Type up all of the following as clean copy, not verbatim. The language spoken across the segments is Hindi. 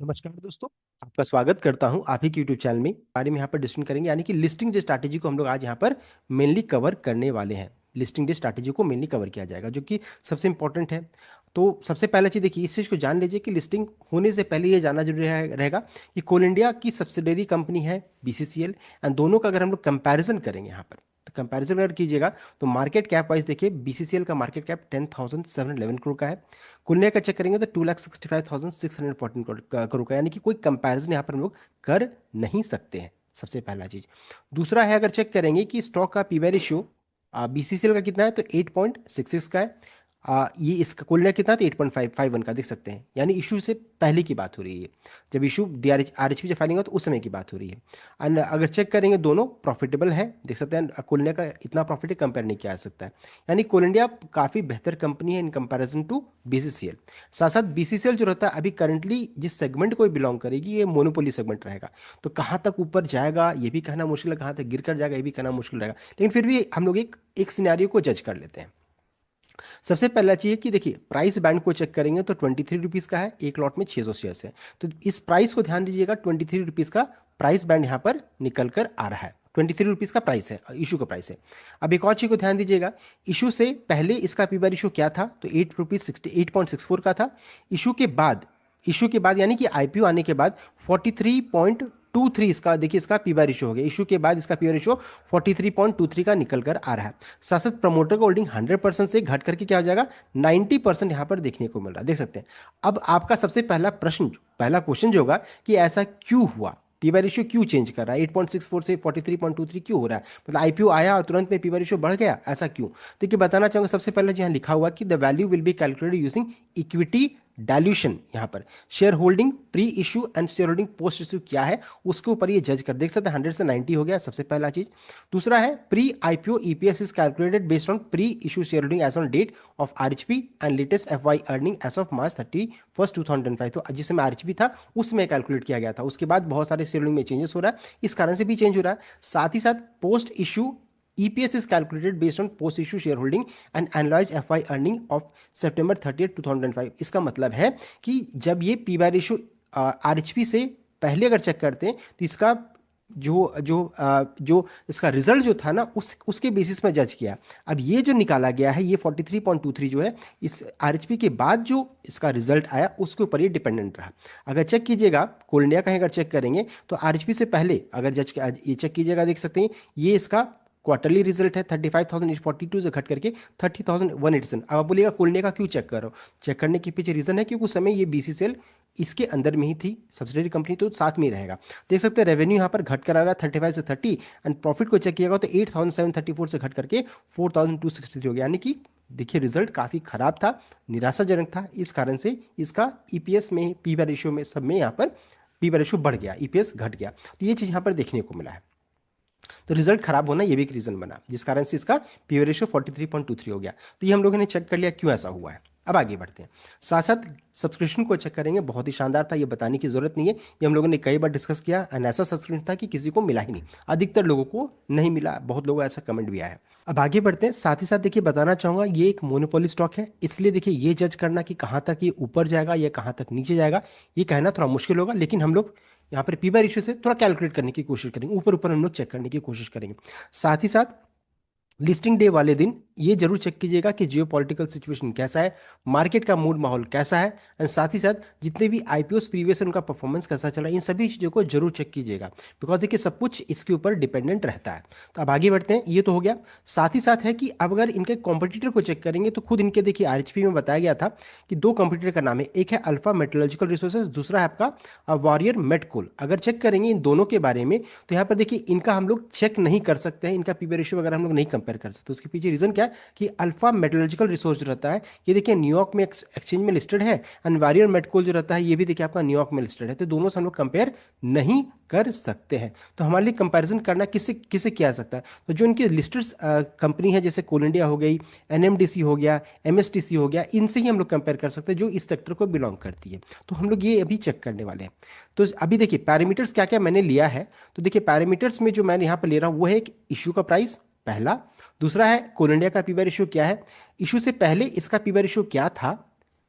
नमस्कार दोस्तों। आपका स्वागत करता हूं आप ही के यूट्यूब चैनल में। बारे में यहाँ पर डिस्कशन करेंगे, यानी कि लिस्टिंग डे स्ट्रैटेजी को हम लोग आज यहाँ पर मेनली कवर करने वाले हैं। लिस्टिंग डे स्ट्रैटेजी को मेनली कवर किया जाएगा, जो कि सबसे इंपॉर्टेंट है। तो सबसे पहला चीज़ देखिए, इस चीज़ को जान लीजिए कि लिस्टिंग होने से पहले ये जानना जरूरी रहेगा कि कोल इंडिया की सब्सिडरी कंपनी है बीसीसीएल, एंड दोनों का अगर हम लोग कंपेरिजन करेंगे यहाँ पर, तो कंपैरिजन अगर कीजिएगा तो मार्केट कैप वाइज देखिए बीसीसीएल का मार्केट कैप 10,711 करोड़ का है। कुलने का चेक करेंगे तो 2,65,614 करोड़ का, यानी कि कोई कंपैरिजन यहाँ पर हम लोग कर नहीं सकते हैं। सबसे पहला चीज। दूसरा है, अगर चेक करेंगे कि स्टॉक का पीवी रेशियो बीसीसीएल का कितना है, तो 8.66 का है। ये इसका कुल कितना है, तो 8.551 का देख सकते हैं, यानी इशू से पहले की बात हो रही है। जब इशू आरएचपी जब फाइलिंग हो तो उस समय की बात हो रही है। एंड अगर चेक करेंगे दोनों प्रॉफिटेबल है, देख सकते हैं कोल इंडिया का इतना प्रॉफिट कंपेयर नहीं किया जा सकता है। यानी कोल इंडिया काफ़ी बेहतर कंपनी है इन कंपैरिजन टू बीसीसीएल। साथ साथ बीसीसीएल जो रहता है अभी करंटली जिस सेगमेंट को बिलोंग करेगी, ये मोनोपोली सेगमेंट रहेगा। तो कहाँ तक ऊपर जाएगा ये भी कहना मुश्किल है, कहाँ तक गिर कर जाएगा ये भी कहना मुश्किल रहेगा, लेकिन फिर भी हम लोग एक सिनेरियो को जज कर लेते हैं। सबसे पहला चीज है कि देखिए प्राइस बैंड को चेक करेंगे तो 23 रुपीज का है, एक लॉट में 600 शेयर्स है। तो इस प्राइस को ध्यान दीजिएगा, 23 रुपीज का प्राइस बैंड यहाँ पर निकल कर आ रहा है। 23 रुपीज का प्राइस है, इशू का प्राइस है। अब एक और चीज को ध्यान दीजिएगा, इशू से पहले इसका पी बार इशू क्या था, तो 8.64 का था। इशू के बाद यानी कि आईपीओ आने के बाद 43.23 इसका देखिए, इसका पी बार रेशियो हो गया। इशू के बाद इसका पी बार रेशियो 43.23 का निकल कर आ रहा है। साथ साथ प्रमोटर का होल्डिंग 100% से घट करके क्या हो जाएगा, 90% यहां पर देखने को मिल रहा है, देख सकते हैं। अब आपका सबसे पहला क्वेश्चन जो होगा कि ऐसा क्यों हुआ, पी बाई रेशियो क्यों चेंज कर रहा है, 8.64 से 43.23 क्यों हो रहा है, मतलब आईपीओ आया और तुरंत में पी बाई रेशियो बढ़ गया, ऐसा क्यों। देखिए बताना चाहूंगा, सबसे पहले जो यहाँ लिखा हुआ कि the value will be calculated using equity dilution. यहाँ पर share holding pre issue and share holding post issue क्या है उसके ऊपर ये जज कर देख सकते हैं। 100 से 90 हो गया, सबसे पहला चीज। दूसरा है pre IPO EPS is calculated based on pre issue share holding as on date of RHP and latest FY earning as of March 31, 2005। तो जिस समय आरएचपी था उसमें कैलकुलेट किया गया था, उसके बाद बहुत सारे शेयर होल्डिंग में चेंजेस हो रहा है, इस कारण से भी चेंज हो रहा है। साथ ही साथ post issue EPS is calculated based on post issue shareholding and analyze FY earning of September 30th 2005। इसका मतलब है कि जब ये पी बाय रेशियो आरएचपी से पहले अगर चेक करते हैं तो इसका जो इसका रिजल्ट जो था ना उसके बेसिस में जज किया। अब ये जो निकाला गया है ये 43.23 जो है, इस आरएचपी के बाद जो इसका रिजल्ट आया उसके ऊपर ये डिपेंडेंट रहा। अगर चेक कीजिएगा कोल इंडिया का अगर चेक करेंगे तो आरएचपी से पहले अगर ये चेक कीजिएगा, देख सकते हैं ये इसका क्वार्टरली रिजल्ट है 35,842 से घट करके 30,187। अब आप बोलिएगा कोल इंडिया का क्यों चेक कर रहे हो, चेक करने के पीछे रीजन है क्योंकि उस समय ये बीसीसीएल इसके अंदर में ही थी, सब्सिडरी कंपनी तो साथ में ही रहेगा। देख सकते हैं रेवेन्यू यहाँ पर घट कर आ रहा है 35 से 30, एंड प्रॉफिट को चेक किया तो 8,734 से घट करके 4,263 हो गया, यानी कि देखिए रिजल्ट काफी खराब था, निराशाजनक था। इस कारण से इसका ईपीएस में पी बाय रेशियो में सब में यहाँ पर पी बाय रेशियो बढ़ गया, ईपीएस घट गया। तो ये चीज यहाँ पर देखने को मिला है। तो रिजल्ट खराब होना ये भी एक रीजन बना, जिस कारण से इसका पीवी रेशियो 43.23 हो गया। तो ये हम लोगों ने चेक कर लिया क्यों ऐसा हुआ है। अब आगे बढ़ते हैं, साथ साथ सब्सक्रिप्शन को चेक करेंगे, बहुत ही शानदार था, ये बताने की जरूरत नहीं है, ये हम लोगों ने कई बार डिस्कस किया। एंड ऐसा सब्सक्रिप्शन था कि किसी को मिला ही नहीं, अधिकतर लोगों को नहीं मिला, बहुत लोगों का ऐसा कमेंट भी आया है। अब आगे बढ़ते हैं, साथ ही साथ देखिए बताना चाहूंगा ये एक मोनोपोली स्टॉक है, इसलिए देखिए ये जज करना कि कहाँ तक ये ऊपर जाएगा या कहाँ तक नीचे जाएगा ये कहना थोड़ा मुश्किल होगा, लेकिन हम लोग यहाँ पर पी बाय रेशियो से थोड़ा कैलकुलेट करने की कोशिश करेंगे, ऊपर ऊपर हम लोग चेक करने की कोशिश करेंगे। साथ ही साथ लिस्टिंग डे वाले दिन ये जरूर चेक कीजिएगा कि जियो पॉलिटिकल सिचुएशन कैसा है, मार्केट का मूड माहौल कैसा है, एंड साथ ही साथ जितने भी आईपीओस प्रीवियस है उनका परफॉर्मेंस कैसा चला, इन सभी चीज़ों को जरूर चेक कीजिएगा, बिकॉज देखिए सब कुछ इसके ऊपर डिपेंडेंट रहता है। तो अब आगे बढ़ते हैं, ये तो हो गया। साथ ही साथ है कि अब अगर इनके कॉम्पिटिटर को चेक करेंगे तो खुद इनके देखिए आरएचपी में बताया गया था कि दो कॉम्पिटिटर का नाम है, एक है अल्फा मेटलर्जिकल रिसोर्सेज, दूसरा है आपका वॉरियर मेटकोल। अगर चेक करेंगे इन दोनों के बारे में तो यहाँ पर देखिए इनका हम लोग चेक नहीं कर सकते हैं, इनका पीवी रेशियो वगैरह हम लोग नहीं कंपेयर कर सकते। उसके पीछे रीजन क्या है कि अल्फा मेटलर्जिकल रिसोर्स जो रहता है ये देखिए न्यूयॉर्क में एक्सचेंज में लिस्टेड है, एंड वॉरियर मेटकोल जो रहता है ये भी देखिए आपका न्यूयॉर्क में लिस्टेड है, तो दोनों से हम लोग कंपेयर नहीं कर सकते हैं। तो हमारे लिए कंपैरिजन करना किससे किससे किया जा सकता है, तो जो इनकी लिस्टेड कंपनी है जैसे कोल इंडिया हो गई, एनएमडीसी हो गया, एमएसटीसी हो गया, इनसे ही हम लोग कंपेयर कर सकते हैं जो इस सेक्टर को बिलोंग करती है। तो हम लोग ये अभी चेक करने वाले हैं। तो अभी देखिए पैरामीटर्स क्या क्या मैंने लिया है, तो देखिए पैरामीटर्स में जो मैंने यहाँ पर ले रहा हूँ वो है एक इशू का प्राइस पहला, दूसरा है कोल इंडिया का पी बाय रेशियो क्या है, इशू से पहले इसका पी बाय रेशियो क्या था,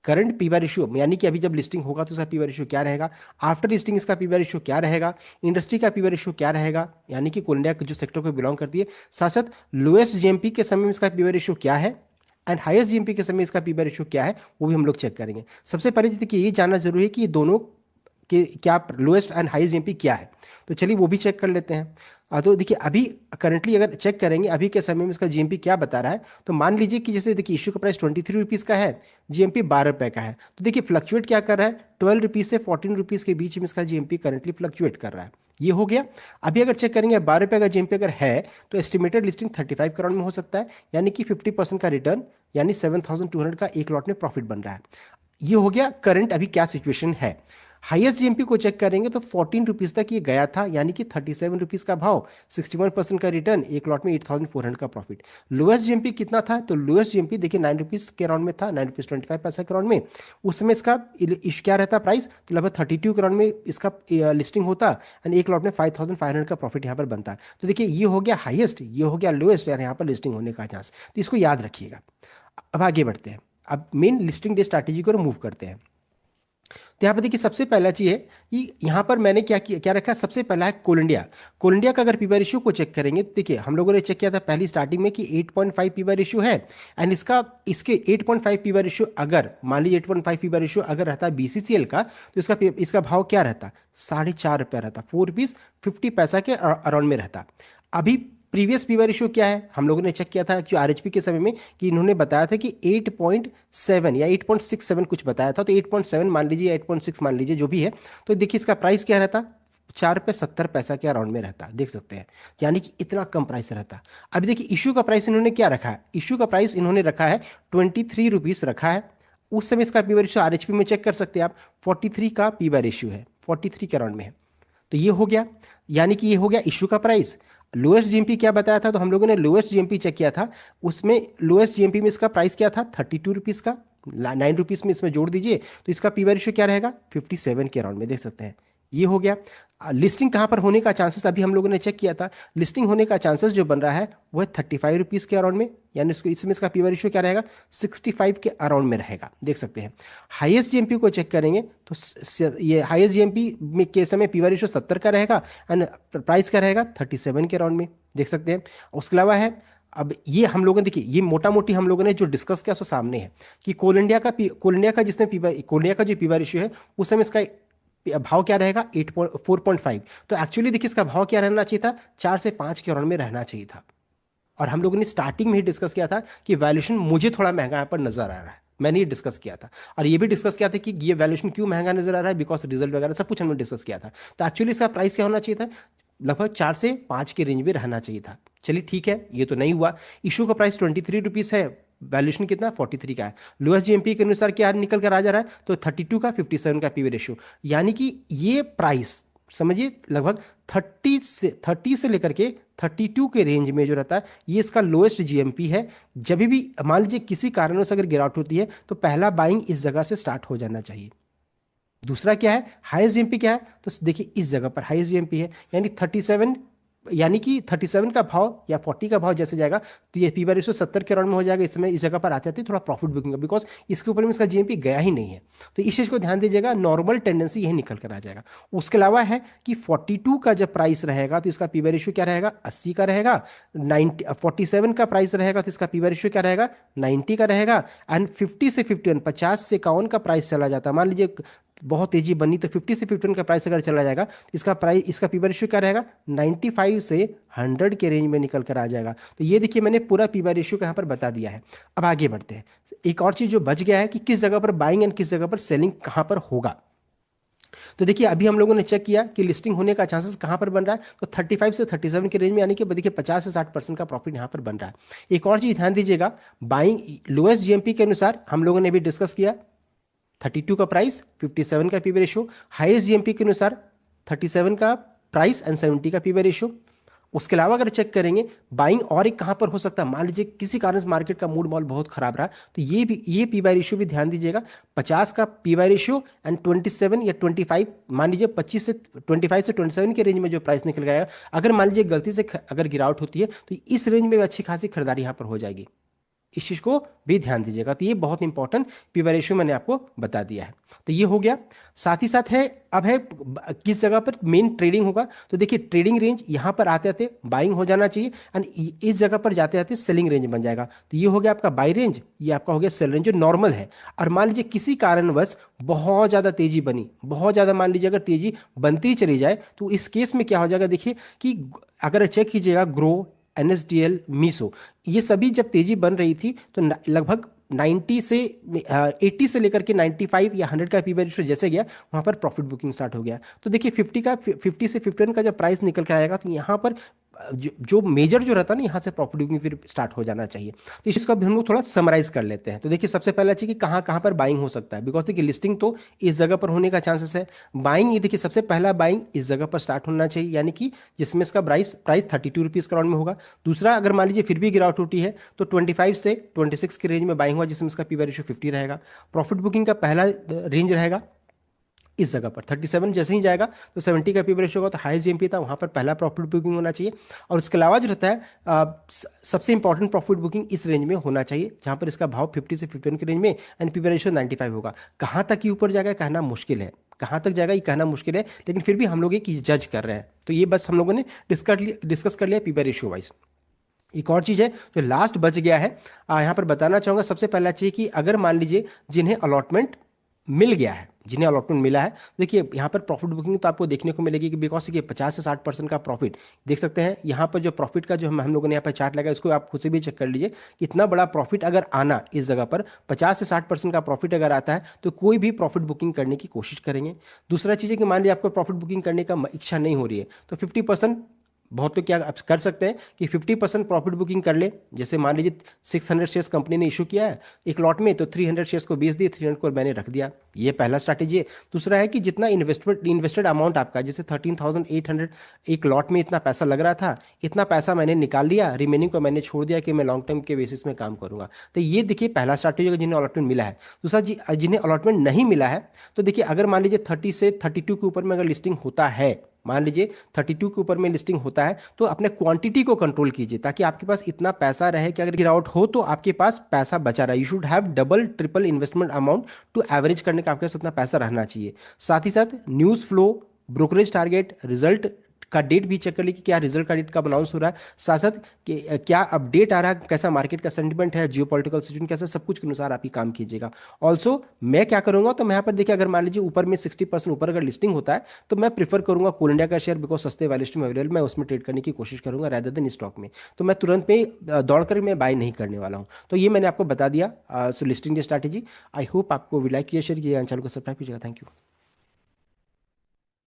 करंट पी बाय रेशियो यानी कि अभी जब लिस्टिंग होगा तो इसका पी बाय रेशियो क्या रहेगा, आफ्टर लिस्टिंग इसका पी बाय रेशियो क्या रहेगा, इंडस्ट्री का पी बाय रेशियो क्या रहेगा, यानी कि कोल इंडिया जो सेक्टर को बिलोंग करती है, साथ साथ लोएस्ट जीएमपी के समय में इसका पी बाय रेशियो क्या है एंड हाईएस्ट जीएमपी के समय इसका पी बाय रेशियो क्या है, वो भी हम लोग चेक करेंगे। सबसे पहले देखिए ये जानना जरूरी है कि ये दोनों कि क्या लोएस्ट एंड हाईएस्ट जीएमपी क्या है, तो चलिए वो भी चेक कर लेते हैं। तो देखिए अभी करंटली अगर चेक करेंगे अभी के समय में इसका जीएमपी क्या बता रहा है, तो मान लीजिए कि जैसे देखिए इशू का प्राइस 23 रुपीज़ का है, जीएमपी 12 रुपये का है, तो देखिए फ्लक्चुएट क्या कर रहा है, 12 रुपीज़ से 14 रुपीज़ के बीच में इसका जीएमपी करंटली फ्लक्चुएट कर रहा है। ये हो गया। अभी अगर चेक करेंगे 12 रुपये का जीएमपी अगर है तो एस्टिमेटेड लिस्टिंग 35 करोड़ में हो सकता है, यानी कि 50% का रिटर्न, यानी 7,200 का एक लॉट में प्रॉफिट बन रहा है। ये हो गया करंट अभी क्या सिचुएशन है। हाईएस्ट जीएमपी को चेक करेंगे तो 14 रुपीज तक ये गया था, यानी कि 37 रुपीज का भाव, 61% का रिटर्न, एक लॉट में 8,400 का प्रॉफिट। लोएस्ट जीएमपी कितना था, तो लोएस्ट जीएमपी देखिए 9 रुपीज के राउंड में था, 9 रुपीज 25 पैसा के राउंड में। उस समय इसका क्या रहता प्राइस, तो लगभग 32 के राउंड में इसका लिस्टिंग होता एंड एक लॉट में 5,500 का प्रॉफिट यहाँ पर बनता है। तो देखिए ये हो गया हाईएस्ट, ये हो गया लोएस्ट, यार यहाँ पर लिस्टिंग होने का चांस, तो इसको याद रखिएगा। अब आगे बढ़ते हैं, अब मेन लिस्टिंग डे स्ट्रैटेजी को रिमूव करते हैं। तो यहाँ पर देखिए सबसे पहला चीज है कि यहाँ पर मैंने क्या रखा है, सबसे पहला है कोल इंडिया। कोल इंडिया का अगर पी बाय रेशियो को चेक करेंगे तो देखिए हम लोगों ने चेक किया था पहली स्टार्टिंग में कि 8.5 पी बाय रेशियो है एंड इसके 8.5 पी बाय रेशियो अगर मान लीजिए 8.5 पी बाय रेशियो अगर रहता है बीसीसीएल का, तो इसका भाव क्या रहता, 4.5 रुपया रहता, 4 रुपीज 50 पैसा के अराउंड में रहता। अभी प्रीवियस पी बाय रेशियो क्या है, हम लोगों ने चेक किया था जो आरएचपी के समय में कि इन्होंने बताया था कि 8.7 या 8.67 कुछ बताया था, तो 8.7 मान लीजिए, 8.6 मान लीजिए, जो भी है। तो देखिए इसका प्राइस क्या रहता, 4 रुपये 70 पैसा के अराउंड में रहता, देख सकते हैं, यानी कि इतना कम प्राइस रहता। अभी देखिए इशू का प्राइस इन्होंने क्या रखा है, इशू का प्राइस इन्होंने रखा है 23 रुपीज रखा है। उस समय इसका पी बाय रेशियो आरएचपी में चेक कर सकते हैं आप, 43 का पी बाय रेशियो है, 43 के अराउंड में है। तो ये हो गया, यानी कि ये हो गया इशू का प्राइस। लोएस्ट जीएमपी क्या बताया था, तो हम लोगों ने लोएस्ट जीएमपी चेक किया था, उसमें लोएस्ट जीएमपी में इसका प्राइस क्या था, 32 रुपीज़ का, 9 रुपीज़ में इसमें जोड़ दीजिए तो इसका पी बाय रेशियो क्या रहेगा, 57 के अराउंड में, देख सकते हैं। ये हो गया। लिस्टिंग कहाँ पर होने का चांसेस अभी हम लोगों ने चेक किया था, लिस्टिंग होने का चांसेस जो बन रहा है वो है 35 रुपीज़ के अराउंड में, यानी इसमें इसका पी बाय रेशियो क्या रहेगा, 65 के अराउंड में रहेगा, देख सकते हैं। हाईएस्ट जीएमपी को चेक करेंगे तो ये हाईएस्ट जीएमपी में के समय पी बाय रेशियो 70 का रहेगा एंड प्राइस क्या रहेगा, 37 के अराउंड में, देख सकते हैं। उसके अलावा है, अब ये हम लोगों ने देखिए ये मोटा मोटी हम लोगों ने जो डिस्कस किया सो सामने है कि कोल इंडिया का जिसने कोल इंडिया का जो पी बाय रेशियो है उस समय इसका भाव क्या रहेगा, 4.5। तो एक्चुअली देखिए इसका भाव क्या रहना चाहिए था, 4 से 5 के अराउंड में रहना चाहिए था। और हम लोगों ने स्टार्टिंग में ही डिस्कस किया था कि वैल्यूएशन मुझे थोड़ा महंगा यहाँ पर नजर आ रहा है, मैंने ये डिस्कस किया था। और ये भी डिस्कस किया था कि ये वैल्यूएशन क्यों महंगा नजर आ रहा है, बिकॉज रिजल्ट वगैरह सब कुछ हमने डिस्कस किया था। तो एक्चुअली इसका प्राइस क्या होना चाहिए था, लगभग 4 से 5 के रेंज में रहना चाहिए था। चलिए ठीक है, ये तो नहीं हुआ। इशू का प्राइस 23 रुपीज़ है, वैल्यूएशन कितना, 43 का है। लोएस्ट जीएमपी के अनुसार क्या निकल कर आ जा रहा है, तो 32 का 57 का पीवी रेशियो, यानी कि ये प्राइस समझिए लगभग 30 से लेकर के 32 के रेंज में जो रहता है, ये इसका लोएस्ट जीएमपी है। जब भी मान लीजिए किसी कारणों से अगर गिरावट होती है तो पहला बाइंग इस जगह से स्टार्ट हो जाना चाहिए। दूसरा क्या है, हाईएस्ट जीएमपी क्या है, तो देखिए इस जगह पर हाईएस्ट जीएमपी है, यानी 37, यानी कि 37 का भाव या 40 का भाव जैसे जाएगा तो ये पी बाय रेशियो 70 के राउंड में हो जाएगा। इस समय इस जगह पर आते आते थोड़ा प्रॉफिट बुकिंग, बिकॉज इसके ऊपर में इसका जीएमपी गया ही नहीं है। तो इस चीज़ को ध्यान दीजिएगा, नॉर्मल टेंडेंसी यही निकल कर आ जाएगा। उसके अलावा है कि 42 का जब प्राइस रहेगा तो इसका पी बाय रेशियो क्या रहेगा, 80 का रहेगा। 47 का प्राइस रहेगा तो इसका पी बाय रेशियो क्या रहेगा, 90 का रहेगा। एंड 50 से 51, 50 से 51 का प्राइस चला जाता है, मान लीजिए बहुत तेजी बनी तो 50 से 51 का प्राइस अगर चला जाएगा तो इसका पी बाय रेशियो क्या रहेगा, 95 से 100 के रेंज में निकल कर आ जाएगा। तो ये देखिए मैंने पूरा पी बाय रेशियो यहाँ पर बता दिया है। अब आगे बढ़ते हैं, एक और चीज जो बच गया है कि किस जगह पर बाइंग एंड किस जगह पर सेलिंग कहां पर होगा। तो देखिए अभी हम लोगों ने चेक किया कि लिस्टिंग होने का चांसेस कहां पर बन रहा है, तो 35 से 37 के रेंज में, यानी कि देखिए 50 से 60% का प्रॉफिट यहां पर बन रहा है। एक और चीज ध्यान दीजिएगा, बाइंग लोएस्ट जीएमपी के अनुसार हम लोगों ने भी डिस्कस किया 32 का प्राइस, 57 का P by ratio. Highest GMP के अनुसार 37 का प्राइस एंड 70 का पी बाय रेशियो। उसके अलावा अगर चेक करेंगे बाइंग और एक कहां पर हो सकता है, मान लीजिए किसी कारण से मार्केट का मूड मॉल बहुत खराब रहा तो ये पी बाय रेशियो भी ध्यान दीजिएगा, 50 का पी बाय रेशियो एंड 27 या 25, मान लीजिए 25 से 25 से 27 के रेंज में जो प्राइस निकल गया, अगर मान लीजिए गलती से अगर गिरावट होती है तो इस रेंज में अच्छी खासी खरीदारी यहां पर हो जाएगी। इस चीज को भी ध्यान दीजिएगा। तो ये बहुत इंपॉर्टेंट पीवी रेशियो मैंने आपको बता दिया है। तो ये हो गया। साथ ही साथ है, अब है किस जगह पर मेन ट्रेडिंग होगा। तो देखिए ट्रेडिंग रेंज यहाँ पर आते आते बाइंग हो जाना चाहिए, एंड इस जगह पर जाते आते सेलिंग रेंज बन जाएगा। तो ये हो गया आपका बाई रेंज, ये आपका हो गया सेल रेंज जो नॉर्मल है। और मान लीजिए किसी कारणवश बहुत ज्यादा तेजी बनी, बहुत ज्यादा मान लीजिए अगर तेजी बनती ही चली जाए, तो इस केस में क्या हो जाएगा, देखिए कि अगर चेक कीजिएगा ग्रो, एनएसडीएल, मीसो, ये सभी जब तेजी बन रही थी तो लगभग 90 से 80 से लेकर के 95 या 100 का पीवी रेशियो जैसे गया, वहां पर प्रॉफिट बुकिंग स्टार्ट हो गया। तो देखिए 50 से 51 का जब प्राइस निकल कर आएगा, तो यहाँ पर जो मेजर जो रहता है ना, यहाँ से प्रॉफिट बुकिंग फिर स्टार्ट हो जाना चाहिए। तो इसको अब हम लोग थोड़ा समराइज कर लेते हैं। तो देखिए सबसे पहला चीज कि कहाँ कहाँ पर बाइंग हो सकता है, बिकॉज देखिए लिस्टिंग तो इस जगह पर होने का चांसेस है। बाइंग, ये देखिए सबसे पहला बाइंग इस जगह पर स्टार्ट होना चाहिए, यानी कि जिसमें इसका प्राइस 32 रुपीज के राउंड में होगा। दूसरा, अगर मान लीजिए फिर भी गिरावट होती है तो 25 से 26 की रेंज में बाइंग हुआ, जिसमें इसका पीवी रेशियो 50 रहेगा। प्रॉफिट बुकिंग का पहला रेंज रहेगा इस जगह पर 37, जैसे ही जाएगा तो 70 का पीवी रेशियो होगा, तो हाईएस्ट जीएमपी था, वहां पर पहला प्रॉफिट बुकिंग होना चाहिए। और उसके अलावा जो रहता है सबसे इंपॉर्टेंट प्रॉफिट बुकिंग इस रेंज में होना चाहिए, जहां पर इसका भाव 50 से 51 की रेंज में एंड पीवी रेशियो 95 होगा। कहां तक ये ऊपर जाएगा कहना मुश्किल है, कहां तक जाएगा ये कहना मुश्किल है, लेकिन फिर भी हम लोग एक जज कर रहे हैं। तो ये बस हम लोगों ने डिस्कस कर लिया पीवी रेशियो वाइज। एक और चीज है जो लास्ट बच गया है, यहाँ पर बताना चाहूंगा। सबसे पहला चीज कि अगर मान लीजिए जिन्हें अलॉटमेंट मिल गया है, जिन्हें अलॉटमेंट मिला है, देखिए यहाँ पर प्रॉफिट बुकिंग तो आपको देखने को मिलेगी कि बिकॉज देखिए 50 से 60% का प्रॉफिट देख सकते हैं। यहाँ पर जो प्रॉफिट का जो हम लोगों ने यहाँ पर चार्ट लगाया, उसको आप खुद से भी चेक कर लीजिए कि इतना बड़ा प्रॉफिट अगर आना इस जगह पर 50 से 60% का प्रॉफिट अगर आता है, तो कोई भी प्रॉफिट बुकिंग करने की कोशिश करेंगे। दूसरा चीज़ है कि मान लीजिए आपको प्रॉफिट बुकिंग करने का इच्छा नहीं हो रही है, तो 50%, बहुत तो क्या आप कर सकते हैं कि 50% प्रॉफिट बुकिंग कर ले। जैसे मान लीजिए 600 शेयर्स कंपनी ने इशू किया है एक लॉट में, तो 300 शेयर्स को बेच दिए, 300 को मैंने रख दिया। ये पहला स्ट्रैटेजी है। दूसरा है कि जितना इन्वेस्टेड अमाउंट आपका, जैसे 13,800 एक लॉट में इतना पैसा लग रहा था, इतना पैसा मैंने निकाल लिया, रिमेनिंग को मैंने छोड़ दिया कि मैं लॉन्ग टर्म के बेसिस में काम करूंगा। तो ये देखिए पहला स्ट्रैटेजी जिन्हें अलॉटमेंट मिला है। दूसरा जिन्हें अलॉटमेंट नहीं मिला है, तो देखिए अगर मान लीजिए 30 से 32 के ऊपर में अगर लिस्टिंग होता है, मान लीजिए 32 के ऊपर में लिस्टिंग होता है, तो अपने क्वांटिटी को कंट्रोल कीजिए, ताकि आपके पास इतना पैसा रहे कि अगर गिरावट हो तो आपके पास पैसा बचा रहा है। You should have double triple investment amount to average करने का आपके पास उतना पैसा रहना चाहिए। साथ ही साथ news flow, brokerage target, result का डेट भी चेक कर ली कि क्या रिजल्ट का डेट कब अनाउंस हो रहा है, साथ साथ क्या अपडेट आ रहा है, कैसा मार्केट का सेंटिमेंट है, जियो पॉलिटिकल सिचुएशन कैसा, सब कुछ के अनुसार आप ही काम कीजिएगा। ऑल्सो मैं क्या करूंगा, तो मैं यहाँ पर देखिए अगर मान लीजिए ऊपर में 60% ऊपर अगर लिस्टिंग होता है, तो मैं प्रीफर करूंगा कोल इंडिया का शेयर, बिकॉज सस्ते वैल्यूएशन में अवेलेबल, मैं उसमें ट्रेड करने की कोशिश करूंगा रैदर देन स्टॉक में। तो मैं तुरंत में दौड़ कर मैं बाय नहीं करने वाला हूँ। तो ये मैंने आपको बता दिया सो लिस्टिंग की स्ट्रैटेजी। आई होप आपको लाइक किया, शेयर किया, चैनल को सब्सक्राइब कीजिएगा। Thank you.